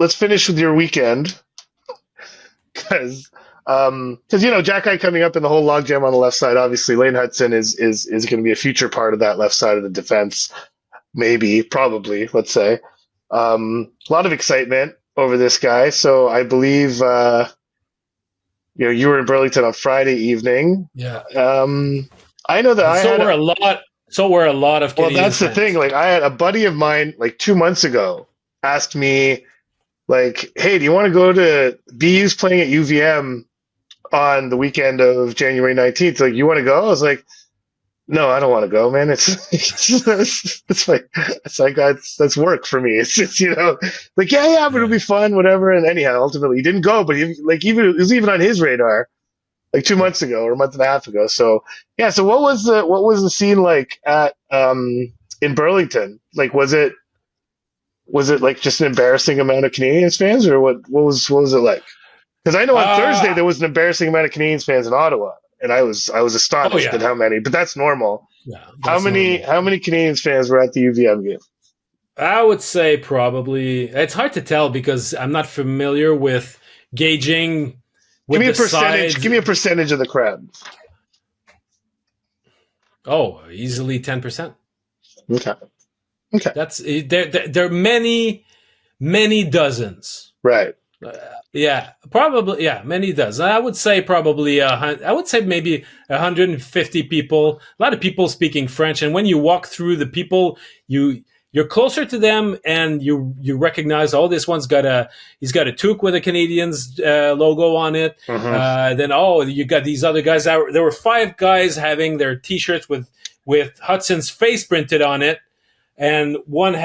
let's finish with your weekend because Jack Eye coming up in the whole logjam on the left side. Obviously, Lane Hutson is going to be a future part of that left side of the defense. Maybe, probably, let's say. A lot of excitement over this guy. So I believe you were in Burlington on Friday evening. Yeah. I know that So were a lot of Canadiens. Well, that's the thing. Like, I had a buddy of mine, like 2 months ago, asked me, like, "Hey, do you want to go to BU's playing at UVM on the weekend of January 19th? Like, you want to go?" I was like, "No, I don't want to go, man. It's that's work for me. It's just, like, yeah, but it'll be fun, whatever." And anyhow, ultimately, he didn't go, but it was even on his radar, like 2 months ago or a month and a half ago. So yeah. So what was the scene like at in Burlington? Like, was it like just an embarrassing amount of Canadiens fans, or what was it like? Because I know on Thursday there was an embarrassing amount of Canadiens fans in Ottawa, and I was astonished at how many. But that's normal. Yeah. How many Canadiens fans were at the UVM game? I would say probably. It's hard to tell because I'm not familiar with gauging. Give me a percentage. Give me a percentage of the crowd. Oh, easily 10%. Okay. That's there are many dozens. Right. Probably. Yeah, many dozens. I would say probably. I would say maybe 150 people. A lot of people speaking French, and when you walk through the people, you're closer to them, and you recognize, oh, this one's he's got a toque with a Canadiens logo on it. Mm-hmm. Then you got these other guys. There were 5 guys having their T-shirts with Hudson's face printed on it, and one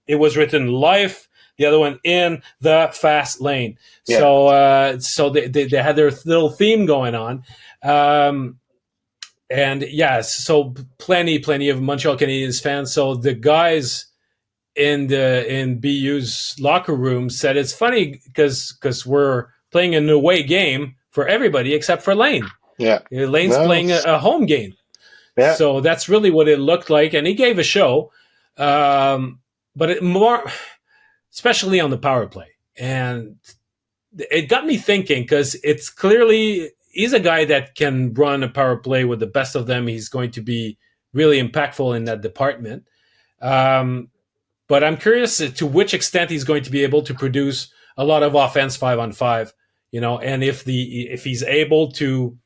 it was written "Life." The other one, "In the Fast Lane." Yeah. So they had their little theme going on. And yeah, so plenty of Montreal Canadiens fans. So the guys in BU's locker room said it's funny because we're playing an away game for everybody except for Lane. Yeah, Lane's playing a home game. Yeah. So that's really what it looked like, and he gave a show, but more especially on the power play, and it got me thinking because it's clearly. He's a guy that can run a power play with the best of them. He's going to be really impactful in that department. But I'm curious to which extent he's going to be able to produce a lot of offense 5-on-5, and if he's able to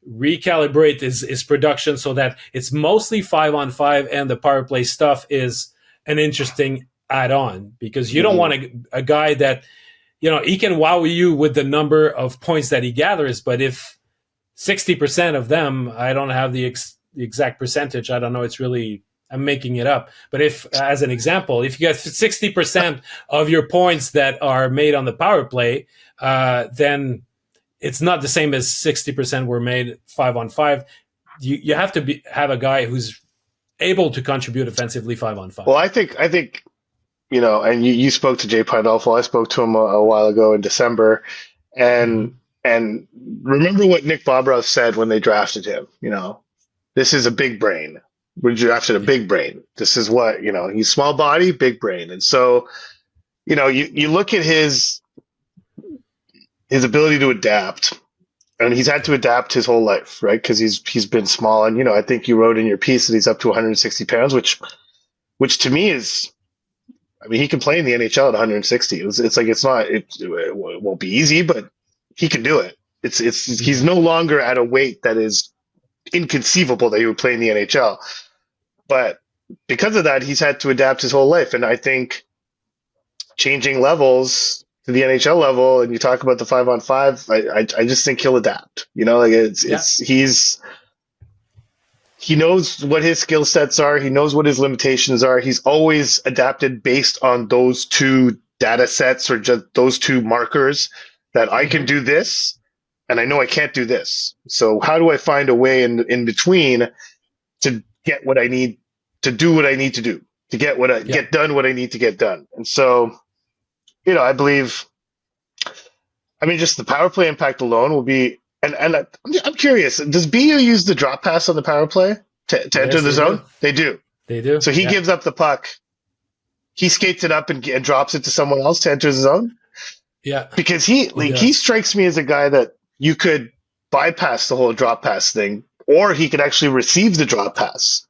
recalibrate his production so that it's mostly 5-on-5 and the power play stuff is an interesting add-on, because you don't want a guy that, he can wow you with the number of points that he gathers, but if 60% of them, I don't have the exact percentage. I don't know. I'm making it up. But if, as an example, if you get 60% of your points that are made on the power play, then it's not the same as 60% were made 5-on-5. You have to have a guy who's able to contribute offensively 5-on-5. Well, I think. And you spoke to Jay Pandolfo. I spoke to him a while ago in December, and remember what Nick Bobrow said when they drafted him. This is a big brain. We drafted a big brain. This is what he's small body, big brain, and so you look at his ability to adapt, and he's had to adapt his whole life, right? Because he's been small, and I think you wrote in your piece that he's up to 160 pounds, which to me is. I mean, he can play in the NHL at 160. It's like it won't be easy, but he can do it. He's no longer at a weight that is inconceivable that he would play in the NHL. But because of that, he's had to adapt his whole life. And I think changing levels to the NHL level, and you talk about the 5-on-5, I just think he'll adapt. He knows what his skill sets are. He knows what his limitations are. He's always adapted based on those 2 data sets or just those 2 markers that I can do this and I know I can't do this. So how do I find a way in between to get what I need to do what I need to do, to get get done what I need to get done? And so, I believe, just the power play impact alone will be. And I'm curious, does BU use the drop pass on the power play to enter the zone? They do. So he gives up the puck. He skates it up and drops it to someone else to enter the zone. Yeah, because he he does. strikes me as a guy that you could bypass the whole drop pass thing, or he could actually receive the drop pass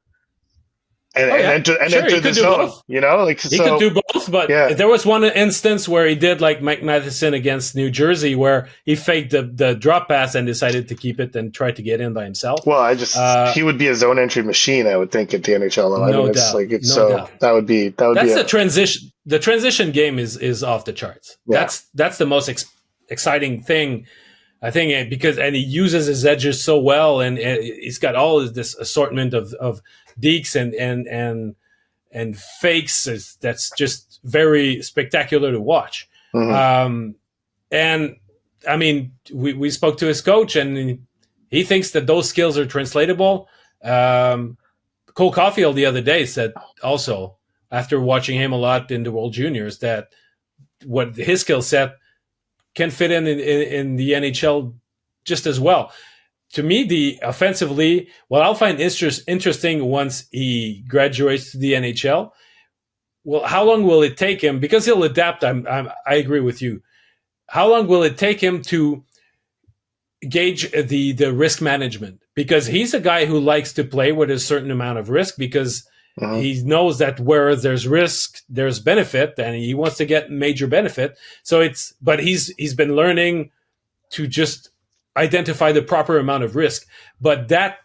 Oh yeah, and sure, he enter the could do zone. both. You know, like He could so. do both, but Yeah. there was one instance where he did like Mike Matheson against New Jersey, where he faked the drop pass and decided to keep it and tried to get in by himself. Well, he would be a zone entry machine, I would think, at the NHL level. I mean, No it's doubt, like it's no so doubt. that would be That's the a transition. The transition game is off the charts. yeah. That's the most exciting thing, I think, because and he uses his edges so well, and he's got all of this assortment of deeks and fakes. That's just very spectacular to watch. Mm-hmm. And I mean, we spoke to his coach, and he thinks that those skills are translatable. Cole Caulfield the other day said also, after watching him a lot in the World Juniors, that what his skill set can fit in the NHL just as well. To me, the offensively, what I'll find interesting once he graduates to the NHL, well, how long will it take him? Because he'll adapt. I agree with you. How long will it take him to gauge the risk management? Because he's a guy who likes to play with a certain amount of risk, because Mm-hmm. he knows that where there's risk, there's benefit, and he wants to get major benefit. But he's been learning to just identify the proper amount of risk. But that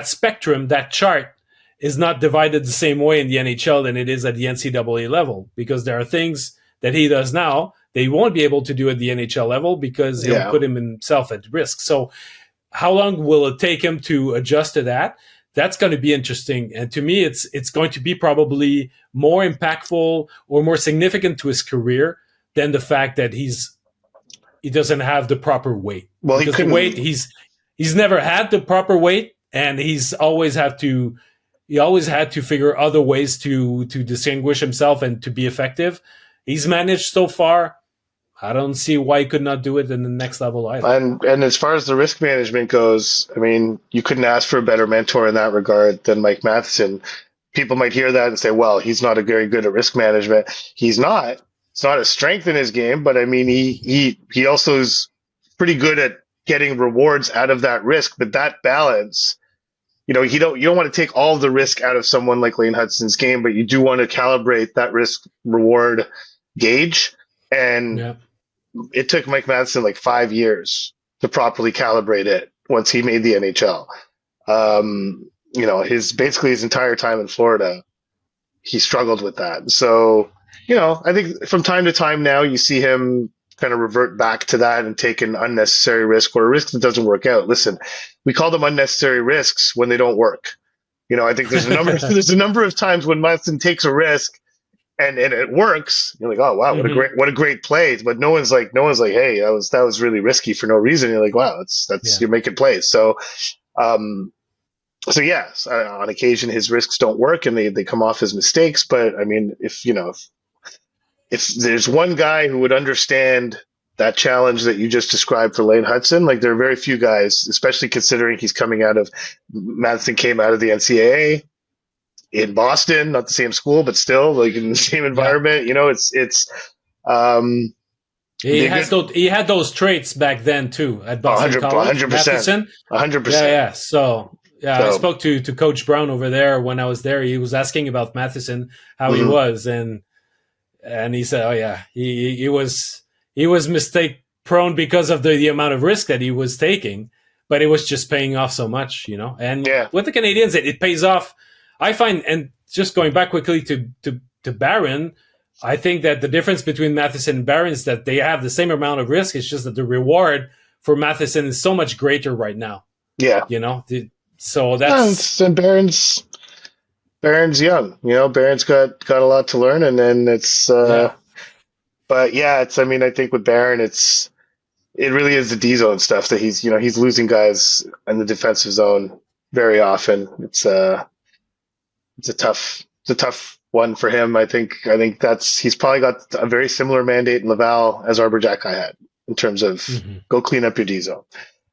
spectrum, that chart, is not divided the same way in the NHL than it is at the NCAA level, because there are things that he does now they won't be able to do at the NHL level, because he'll put himself at risk. So how long will it take him to adjust to that? That's going to be interesting. And to me, it's going to be probably more impactful or more significant to his career than the fact that he doesn't have the proper weight. Well, because the weight, he's never had the proper weight, and he always had to figure other ways to distinguish himself and to be effective. He's managed so far. I don't see why he could not do it in the next level either. And as far as the risk management goes, I mean, you couldn't ask for a better mentor in that regard than Mike Matheson. People might hear that and say, well, he's not very good at risk management. He's not. It's not a strength in his game, but I mean, he also is pretty good at getting rewards out of that risk. But that balance, you don't want to take all the risk out of someone like Lane Hutson's game, but you do want to calibrate that risk reward gauge. And it took Mike Matheson like 5 years to properly calibrate it once he made the NHL. Basically his entire time in Florida, he struggled with that. So, I think from time to time now you see him kind of revert back to that and take an unnecessary risk or a risk that doesn't work out. Listen, we call them unnecessary risks when they don't work. I think there's a number of times when Matheson takes a risk and it works. You're like, oh wow, what a great play. But no one's like, hey, that was really risky for no reason. You're like, wow, you're making plays. So, yes, on occasion his risks don't work and they come off as mistakes. But I mean, if there's one guy who would understand that challenge that you just described for Lane Hutson, like there are very few guys, especially considering Matheson came out of the NCAA in Boston, not the same school, but still like in the same environment. He had those traits back then too at Boston College. 100%. Yeah. So I spoke to Coach Brown over there when I was there. He was asking about Matheson, how he was, and he said, oh yeah, he was mistake prone because of the amount of risk that he was taking, but it was just paying off so much, And with the Canadiens, it pays off. I find, and just going back quickly to Barron, I think that the difference between Matheson and Barron is that they have the same amount of risk. It's just that the reward for Matheson is so much greater right now. Yeah. So that's... And Barron's young. Barron's got a lot to learn, and then it's... But yeah, I think with Barron, it really is the D zone stuff that he's losing guys in the defensive zone very often. It's a tough one for him. I think he's probably got a very similar mandate in Laval as Arbor Jack had in terms of go clean up your D zone.